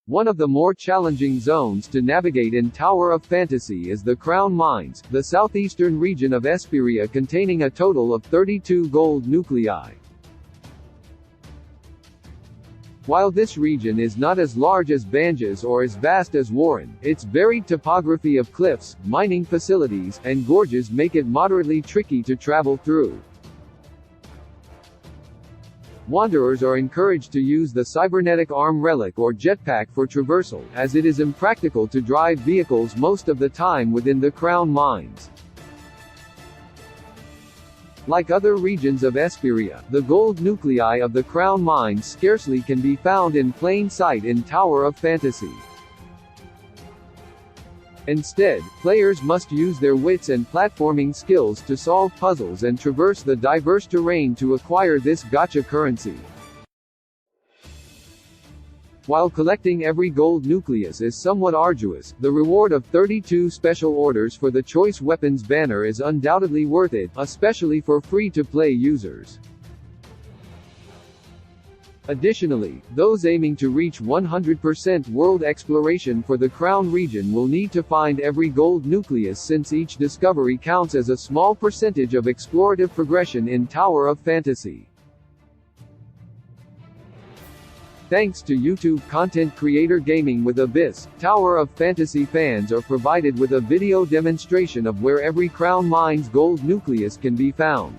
One of the more challenging zones to navigate in Tower of Fantasy is the Crown Mines, the southeastern region of Esperia containing a total of 32 gold nuclei. While this region is not as large as Banjas or as vast as Warren, its varied topography of cliffs, mining facilities, and gorges make it moderately tricky to travel through. Wanderers are encouraged to use the cybernetic arm relic or jetpack for traversal, as it is impractical to drive vehicles most of the time within the Crown Mines. Like other regions of Esperia, the gold nuclei of the Crown Mines scarcely can be found in plain sight in Tower of Fantasy. Instead, players must use their wits and platforming skills to solve puzzles and traverse the diverse terrain to acquire this gacha currency. While collecting every gold nucleus is somewhat arduous, the reward of 32 special orders for the choice weapons banner is undoubtedly worth it, especially for free-to-play users. Additionally, those aiming to reach 100% world exploration for the Crown region will need to find every gold nucleus, since each discovery counts as a small percentage of explorative progression in Tower of Fantasy. Thanks to YouTube content creator Gaming with Abyss, Tower of Fantasy fans are provided with a video demonstration of where every Crown Mines gold nucleus can be found.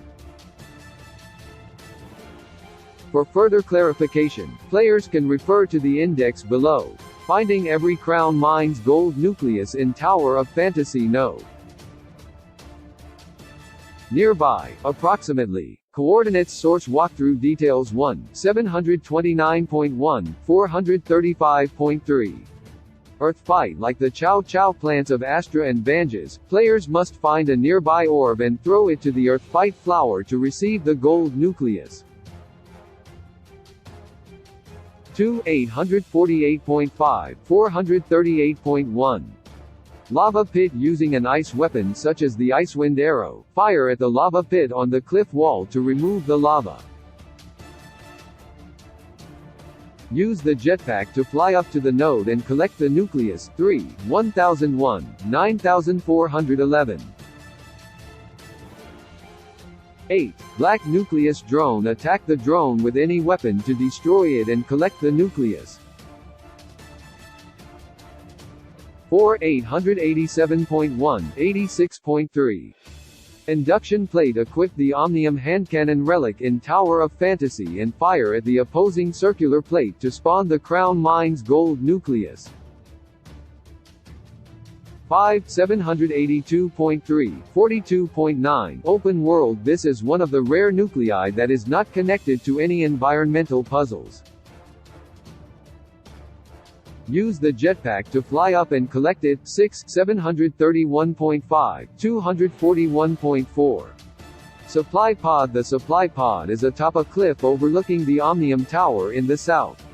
For further clarification, players can refer to the index below. Finding every Crown Mines gold nucleus in Tower of Fantasy No. Nearby, approximately. Coordinates source walkthrough details 1, 729.1, 435.3. Earth fight. Like the Chow Chow plants of Astra and Banjas, players must find a nearby orb and throw it to the Earth fight flower to receive the gold nucleus. 2, 848.5, 438.1. Lava pit. Using an ice weapon such as the Icewind Arrow, fire at the lava pit on the cliff wall to remove the lava. Use the jetpack to fly up to the node and collect the nucleus. 3, 1001, 9411. 8. Black nucleus drone. Attack the drone with any weapon to destroy it and collect the nucleus. 4, 887.1, 86.3. Induction plate. Equip the Omnium handcannon relic in Tower of Fantasy and fire at the opposing circular plate to spawn the Crown Mines gold nucleus. 5, 782.3, 42.9. Open world. This is one of the rare nuclei that is not connected to any environmental puzzles. Use the jetpack to fly up and collect it. 6, 731.5, 241.4. Supply pod. The supply pod is atop a cliff overlooking the Omnium Tower in the south.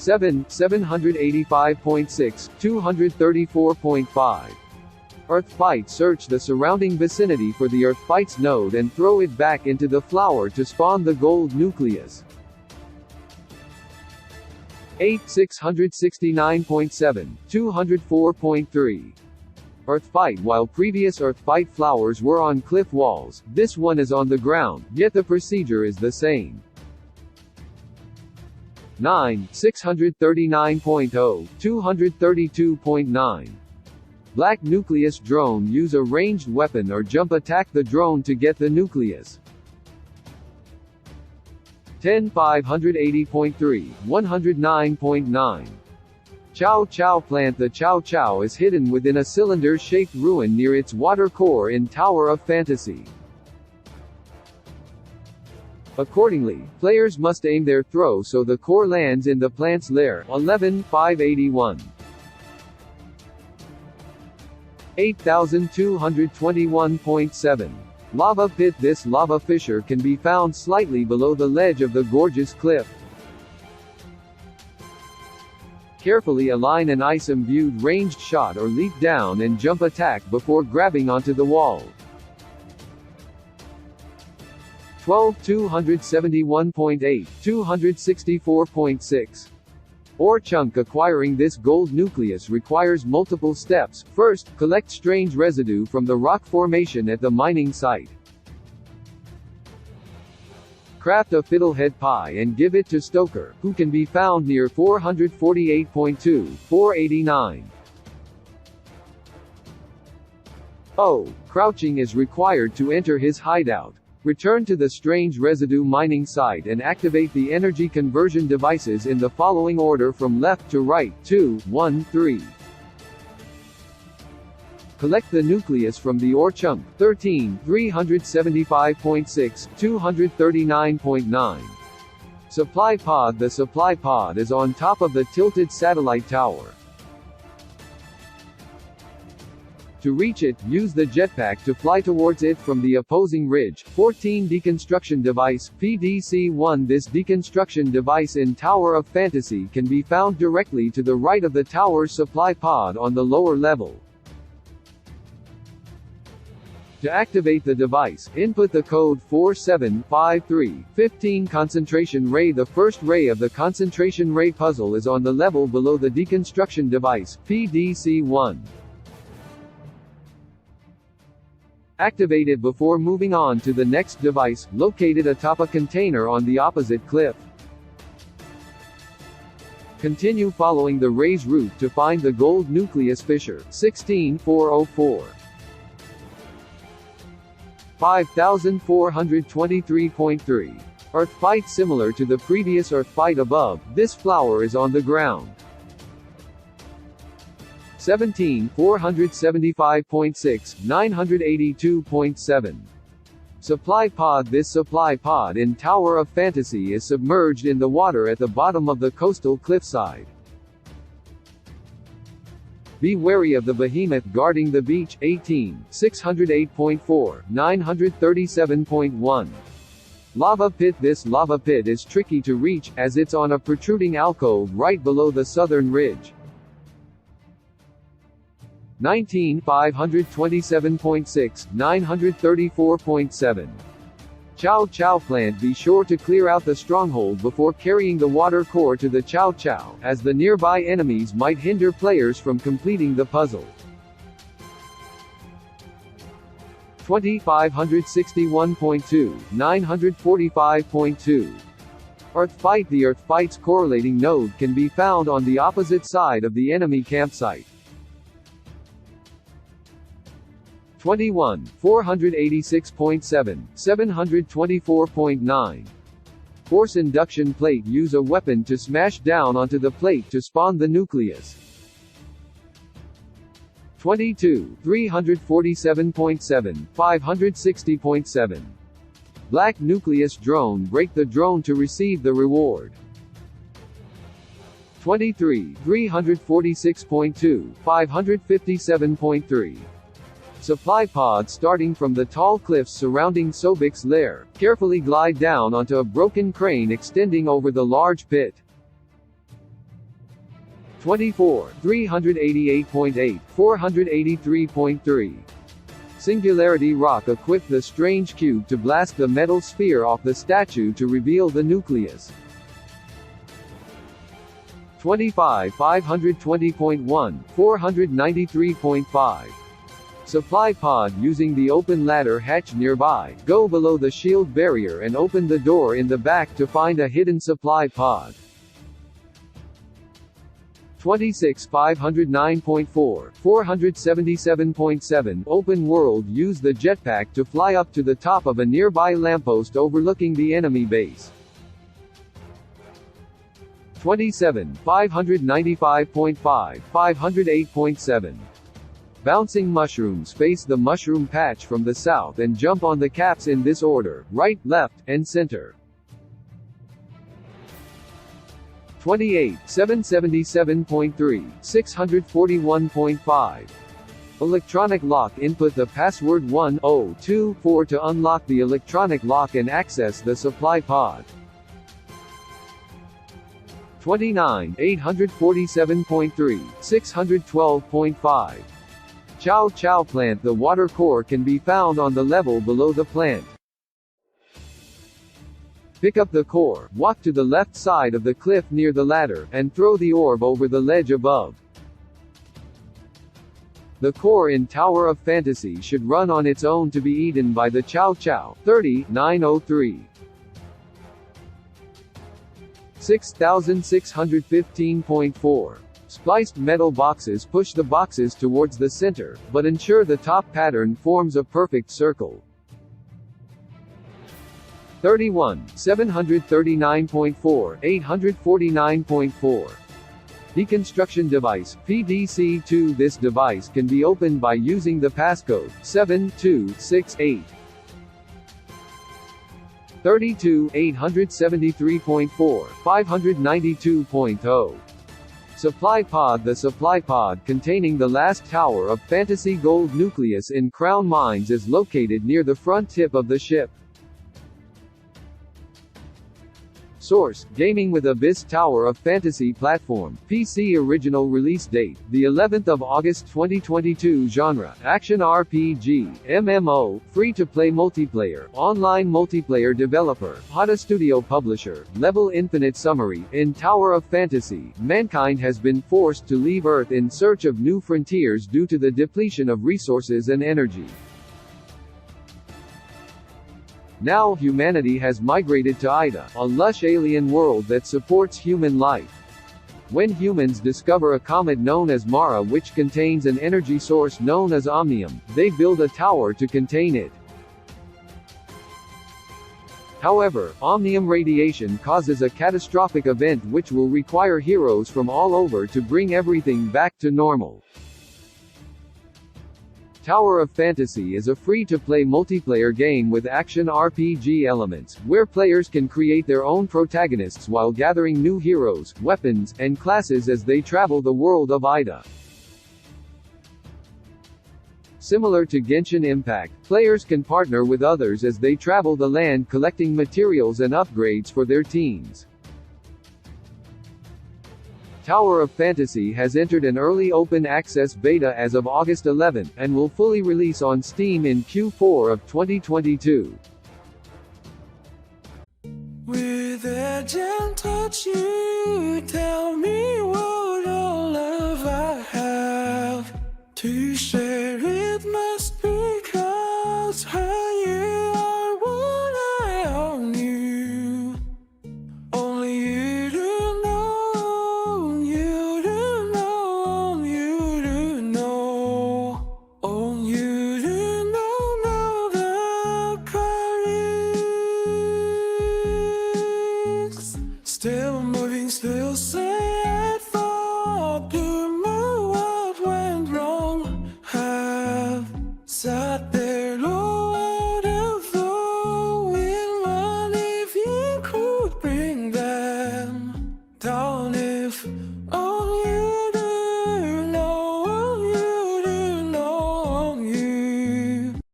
7, 785.6, 234.5. Earth fight. Search the surrounding vicinity for the Earth fight's node and throw it back into the flower to spawn the gold nucleus. 8, 669.7, 204.3. Earth fight. While previous Earth fight flowers were on cliff walls, this one is on the ground, yet the procedure is the same. 9, 639.0, 232.9. Black nucleus drone. Use a ranged weapon or jump attack the drone to get the nucleus. 10, 580.3, 109.9. Chow Chow plant. The Chow Chow is hidden within a cylinder-shaped ruin near its water core in Tower of Fantasy. Accordingly, players must aim their throw so the core lands in the plant's lair. 11, 581. 8221.7. Lava pit. This lava fissure can be found slightly below the ledge of the gorgeous cliff. Carefully align an ice-imbued ranged shot or leap down and jump attack before grabbing onto the wall. 12 271.8, 264.6. Ore chunk. Acquiring this gold nucleus requires multiple steps. First, collect strange residue from the rock formation at the mining site. Craft a fiddlehead pie and give it to Stoker, who can be found near 448.2, 489. Oh, crouching is required to enter his hideout. Return to the strange residue mining site and activate the energy conversion devices in the following order from left to right: 2, 1, 3. Collect the nucleus from the ore chunk. 13, 375.6, 239.9. Supply pod. The supply pod is on top of the tilted satellite tower. To reach it, use the jetpack to fly towards it from the opposing ridge. 14. Deconstruction device, PDC-1. This deconstruction device in Tower of Fantasy can be found directly to the right of the tower's supply pod on the lower level. To activate the device, input the code 475315 concentration ray. The first ray of the concentration ray puzzle is on the level below the deconstruction device, PDC-1. Activate it before moving on to the next device, located atop a container on the opposite cliff. Continue following the ray's route to find the gold nucleus fissure. 16404. 5423.3. Earth fight. Similar to the previous earth fight above, this flower is on the ground. 17, 475.6, 982.7. Supply pod. This supply pod in Tower of Fantasy is submerged in the water at the bottom of the coastal cliffside. Be wary of the behemoth guarding the beach. 18, 608.4, 937.1. Lava pit. This lava pit is tricky to reach, as it's on a protruding alcove right below the southern ridge. 19, 527.6, 934.7. Chow Chow plant. Be sure to clear out the stronghold before carrying the water core to the Chow Chow, as the nearby enemies might hinder players from completing the puzzle. 20, 561.2, 945.2. Earth fight. The Earth fight's correlating node can be found on the opposite side of the enemy campsite. 21, 486.7, 724.9. Force induction plate. Use a weapon to smash down onto the plate to spawn the nucleus. 22, 347.7, 560.7. Black nucleus drone. Break the drone to receive the reward. 23, 346.2, 557.3. Supply pod. Starting from the tall cliffs surrounding Sobek's lair, carefully glide down onto a broken crane extending over the large pit. 24, 388.8, 483.3. Singularity rock. Equip the strange cube to blast the metal sphere off the statue to reveal the nucleus. 25, 520.1, 493.5. Supply pod. Using the open ladder hatch nearby, go below the shield barrier and open the door in the back to find a hidden supply pod. 26, 509.4, 477.7. Open world. Use the jetpack to fly up to the top of a nearby lamppost overlooking the enemy base. 27, 595.5, 508.7. Bouncing mushrooms. Face the mushroom patch from the south and jump on the caps in this order: right, left, and center. 28, 777.3, 641.5. Electronic lock. Input the password 1024 to unlock the electronic lock and access the supply pod. 29, 847.3, 612.5. Chow Chow plant. The water core can be found on the level below the plant. Pick up the core, walk to the left side of the cliff near the ladder, and throw the orb over the ledge above. The core in Tower of Fantasy should run on its own to be eaten by the Chow Chow. 30,903. 6615.4. Spliced metal boxes push the boxes towards the center, but ensure the top pattern forms a perfect circle. 31, 739.4, 849.4. Deconstruction device, PDC-2. This device can be opened by using the passcode 7268. 32, 873.4, 592.0. Supply pod. The supply pod containing the last Tower of Fantasy gold nucleus in Crown Mines is located near the front tip of the ship. Source: Gaming with Abyss. Tower of Fantasy platform, PC. Original release date: the 11th of August 2022. Genre: Action RPG, MMO, free-to-play multiplayer, online multiplayer. Developer: Hada Studio. Publisher: Level Infinite. Summary: in Tower of Fantasy, mankind has been forced to leave Earth in search of new frontiers due to the depletion of resources and energy. Now humanity has migrated to Ida, a lush alien world that supports human life. When humans discover a comet known as Mara which contains an energy source known as Omnium, they build a tower to contain it. However, Omnium radiation causes a catastrophic event which will require heroes from all over to bring everything back to normal. Tower of Fantasy is a free-to-play multiplayer game with action RPG elements, where players can create their own protagonists while gathering new heroes, weapons, and classes as they travel the world of Ida. Similar to Genshin Impact, players can partner with others as they travel the land collecting materials and upgrades for their teams. Tower of Fantasy has entered an early open access beta as of August 11, and will fully release on Steam in Q4 of 2022. With a gentle touch you tell me what all love I have to share. It must be 'cause you are what I own you. Only you do know, you do know, you do know. Oh, you do know the chorus. Still moving, still sad. Thought to move what went wrong. Have sat there low out of flow in love. If you could bring them down, if